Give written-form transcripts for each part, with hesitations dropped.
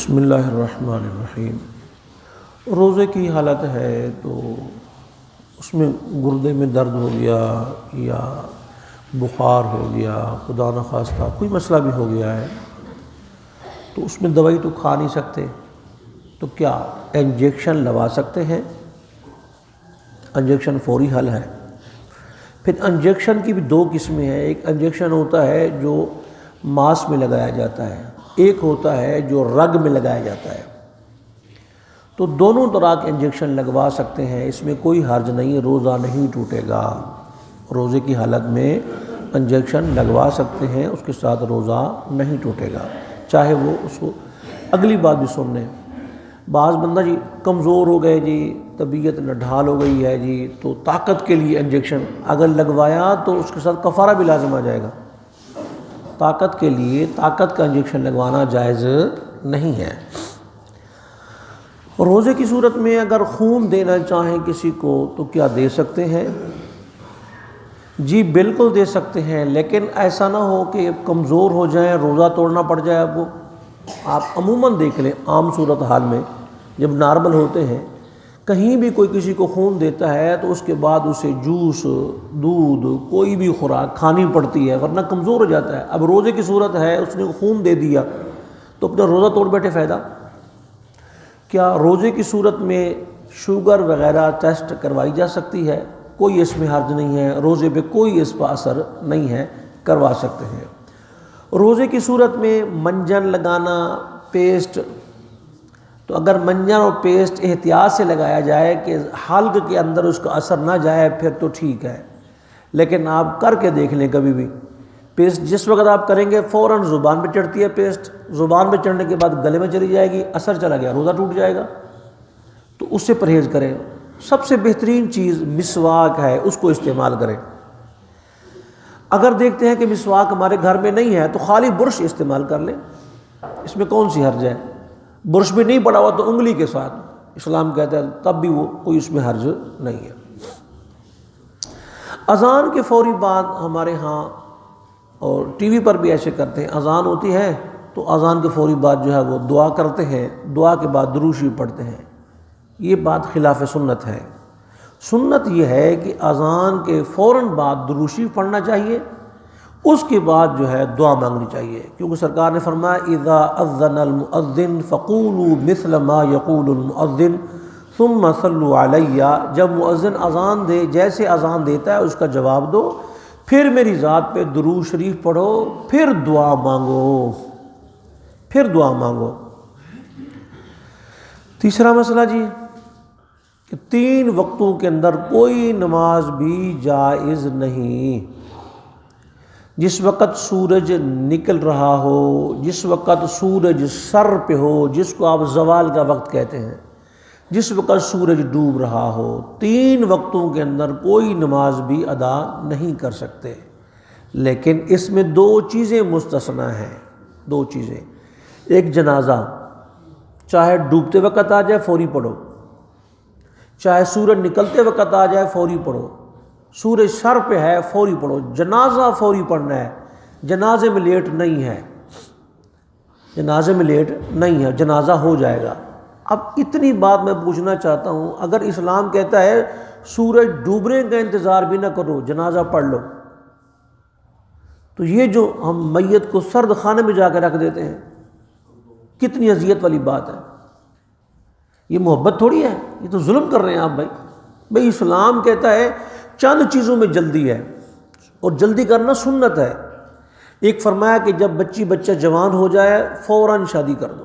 بسم اللہ الرحمن الرحیم۔ روزے کی حالت ہے تو اس میں گردے میں درد ہو گیا یا بخار ہو گیا، خدا نخواستہ کوئی مسئلہ بھی ہو گیا ہے تو اس میں دوائی تو کھا نہیں سکتے، تو کیا انجیکشن لگوا سکتے ہیں؟ انجیکشن فوری حل ہے۔ پھر انجیکشن کی بھی دو قسمیں ہیں، ایک انجیکشن ہوتا ہے جو ماس میں لگایا جاتا ہے، ایک ہوتا ہے جو رگ میں لگایا جاتا ہے۔ تو دونوں طرح کے انجیکشن لگوا سکتے ہیں، اس میں کوئی حرج نہیں، روزہ نہیں ٹوٹے گا۔ روزے کی حالت میں انجیکشن لگوا سکتے ہیں، اس کے ساتھ روزہ نہیں ٹوٹے گا، چاہے وہ اس کو اگلی بات بھی سن لیں۔ بعض بندہ جی کمزور ہو گئے، جی طبیعت نڈھال ہو گئی ہے جی، تو طاقت کے لیے انجیکشن اگر لگوایا تو اس کے ساتھ کفارہ بھی لازم آ جائے گا۔ طاقت کے لیے طاقت کا انجیکشن لگوانا جائز نہیں ہے۔ روزے کی صورت میں اگر خون دینا چاہیں کسی کو تو کیا دے سکتے ہیں؟ جی بالکل دے سکتے ہیں، لیکن ایسا نہ ہو کہ کمزور ہو جائیں، روزہ توڑنا پڑ جائے آپ کو۔ آپ عموماً دیکھ لیں عام صورت حال میں جب نارمل ہوتے ہیں، کہیں بھی کوئی کسی کو خون دیتا ہے تو اس کے بعد اسے جوس، دودھ، کوئی بھی خوراک کھانی پڑتی ہے، ورنہ کمزور ہو جاتا ہے۔ اب روزے کی صورت ہے، اس نے خون دے دیا تو اپنا روزہ توڑ بیٹھے فائدہ کیا؟ روزے کی صورت میں شوگر وغیرہ ٹیسٹ کروائی جا سکتی ہے، کوئی اس میں حرج نہیں ہے، روزے پہ کوئی اس پر اثر نہیں ہے، کروا سکتے ہیں۔ روزے کی صورت میں منجن لگانا، پیسٹ، تو اگر منجن اور پیسٹ احتیاط سے لگایا جائے کہ حلق کے اندر اس کا اثر نہ جائے پھر تو ٹھیک ہے، لیکن آپ کر کے دیکھ لیں کبھی بھی پیسٹ جس وقت آپ کریں گے فوراً زبان پہ چڑھتی ہے، پیسٹ زبان پہ چڑھنے کے بعد گلے میں چلی جائے گی، اثر چلا گیا، روزہ ٹوٹ جائے گا، تو اس سے پرہیز کریں۔ سب سے بہترین چیز مسواک ہے، اس کو استعمال کریں۔ اگر دیکھتے ہیں کہ مسواک ہمارے گھر میں نہیں ہے تو خالی برش استعمال کر لیں، اس میں کون سی حرج ہے؟ برش بھی نہیں پڑا ہوا تو انگلی کے ساتھ اسلام کہتا ہے تب بھی وہ کوئی اس میں حرج نہیں ہے۔ اذان کے فوری بعد ہمارے ہاں اور ٹی وی پر بھی ایسے کرتے ہیں، اذان ہوتی ہے تو اذان کے فوری بعد جو ہے وہ دعا کرتے ہیں، دعا کے بعد درود شریف پڑھتے ہیں۔ یہ بات خلاف سنت ہے۔ سنت یہ ہے کہ اذان کے فوراً بعد درود شریف پڑھنا چاہیے، اس کے بعد جو ہے دعا مانگنی چاہیے، کیونکہ سرکار نے فرمایا اذا اذن المؤذن فقولوا مثل ما يقول المؤذن ثم صلوا علی، جب مؤذن اذان دے جیسے اذان دیتا ہے اس کا جواب دو، پھر میری ذات پہ درود شریف پڑھو، پھر دعا مانگو، پھر دعا مانگو۔ تیسرا مسئلہ جی کہ 3 وقتوں کے اندر کوئی نماز بھی جائز نہیں۔ جس وقت سورج نکل رہا ہو، جس وقت سورج سر پہ ہو، جس کو آپ زوال کا وقت کہتے ہیں، جس وقت سورج ڈوب رہا ہو، 3 وقتوں کے اندر کوئی نماز بھی ادا نہیں کر سکتے۔ لیکن اس میں 2 چیزیں مستثنیٰ ہیں، 2 چیزیں۔ ایک جنازہ، چاہے ڈوبتے وقت آ جائے فوری پڑھو، چاہے سورج نکلتے وقت آ جائے فوری پڑھو، سورج سر پہ ہے فوری پڑھو۔ جنازہ فوری پڑھنا ہے، جنازے میں لیٹ نہیں ہے، جنازے میں لیٹ نہیں ہے، جنازہ ہو جائے گا۔ اب اتنی بات میں پوچھنا چاہتا ہوں، اگر اسلام کہتا ہے سورج ڈوبنے کا انتظار بھی نہ کرو، جنازہ پڑھ لو، تو یہ جو ہم میت کو سرد خانے میں جا کے رکھ دیتے ہیں، کتنی اذیت والی بات ہے۔ یہ محبت تھوڑی ہے، یہ تو ظلم کر رہے ہیں آپ بھائی۔ اسلام کہتا ہے چند چیزوں میں جلدی ہے، اور جلدی کرنا سنت ہے۔ ایک فرمایا کہ جب بچہ جوان ہو جائے فوراً شادی کر دو،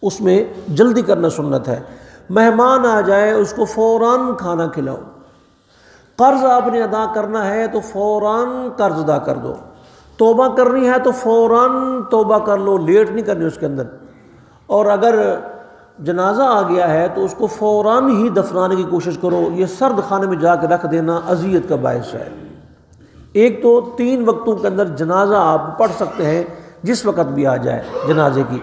اس میں جلدی کرنا سنت ہے۔ مہمان آ جائے اس کو فوراً کھانا کھلاؤ۔ قرض آپ نے ادا کرنا ہے تو فوراً قرض ادا کر دو۔ توبہ کرنی ہے تو فوراً توبہ کر لو، لیٹ نہیں کرنی اس کے اندر۔ اور اگر جنازہ آ گیا ہے تو اس کو فوراً ہی دفنانے کی کوشش کرو، یہ سرد خانے میں جا کے رکھ دینا اذیت کا باعث ہے۔ ایک تو 3 وقتوں کے اندر جنازہ آپ پڑھ سکتے ہیں جس وقت بھی آ جائے جنازے کی۔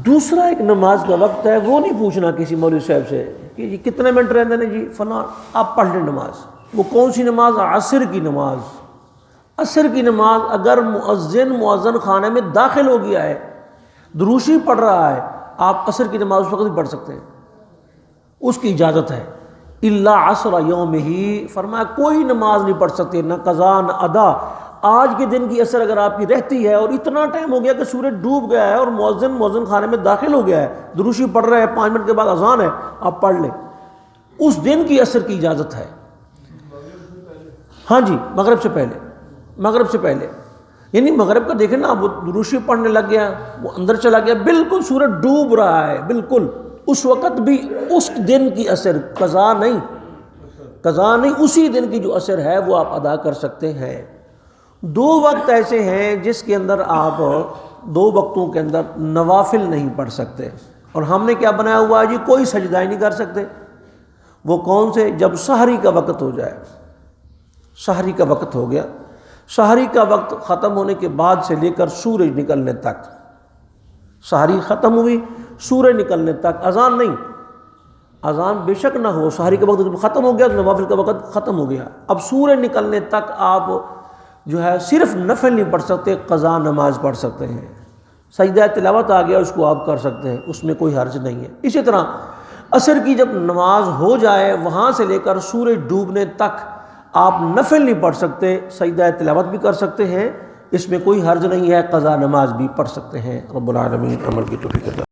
دوسرا ایک نماز کا وقت ہے، وہ نہیں پوچھنا کسی مولوی صاحب سے کہ جی کتنے منٹ رہتے ہیں جی فلاں، آپ پڑھ لیں نماز۔ وہ کون سی نماز؟ عصر کی نماز۔ عصر کی نماز اگر مؤذن خانے میں داخل ہو گیا ہے دروشی پڑھ رہا ہے آپ عصر کی نماز اس وقت بھی پڑھ سکتے ہیں، اس کی اجازت ہے۔ الا عصر یوم ہی، فرمایا کوئی نماز نہیں پڑھ سکتے، نہ قضا نہ ادا۔ آج کے دن کی عصر اگر آپ کی رہتی ہے اور اتنا ٹائم ہو گیا کہ سورج ڈوب گیا ہے اور مؤذن خانے میں داخل ہو گیا ہے، دروشی پڑھ رہے ہیں، 5 منٹ کے بعد اذان ہے، آپ پڑھ لیں، اس دن کی عصر کی اجازت ہے۔ ہاں جی، مغرب سے پہلے، مغرب سے پہلے، یعنی مغرب کا دیکھیں نا، وہ دروشی پڑھنے لگ گیا، وہ اندر چلا گیا، بالکل سورج ڈوب رہا ہے، بالکل اس وقت بھی اس دن کی عصر، قضا نہیں، قضا نہیں، اسی دن کی جو عصر ہے وہ آپ ادا کر سکتے ہیں۔ 2 وقت ایسے ہیں جس کے اندر آپ 2 وقتوں کے اندر نوافل نہیں پڑھ سکتے، اور ہم نے کیا بنایا ہوا ہے جی، کوئی سجدہ ہی نہیں کر سکتے۔ وہ کون سے؟ جب سحری کا وقت ہو جائے، سحری کا وقت ہو گیا، سحری کا وقت ختم ہونے کے بعد سے لے کر سورج نکلنے تک، سحری ختم ہوئی سورج نکلنے تک اذان نہیں، اذان بے شک نہ ہو، سحری کا وقت ختم ہو گیا تو نوافل کا وقت ختم ہو گیا۔ اب سورج نکلنے تک آپ جو ہے صرف نفل نہیں پڑھ سکتے، قضا نماز پڑھ سکتے ہیں۔ سجدہ تلاوت آ گیا، اس کو آپ کر سکتے ہیں، اس میں کوئی حرج نہیں ہے۔ اسی طرح عصر کی جب نماز ہو جائے، وہاں سے لے کر سورج ڈوبنے تک آپ نفل نہیں پڑھ سکتے، سجدہ تلاوت بھی کر سکتے ہیں، اس میں کوئی حرج نہیں ہے، قضا نماز بھی پڑھ سکتے ہیں۔ رب العالمین عمل کی توفیق عطا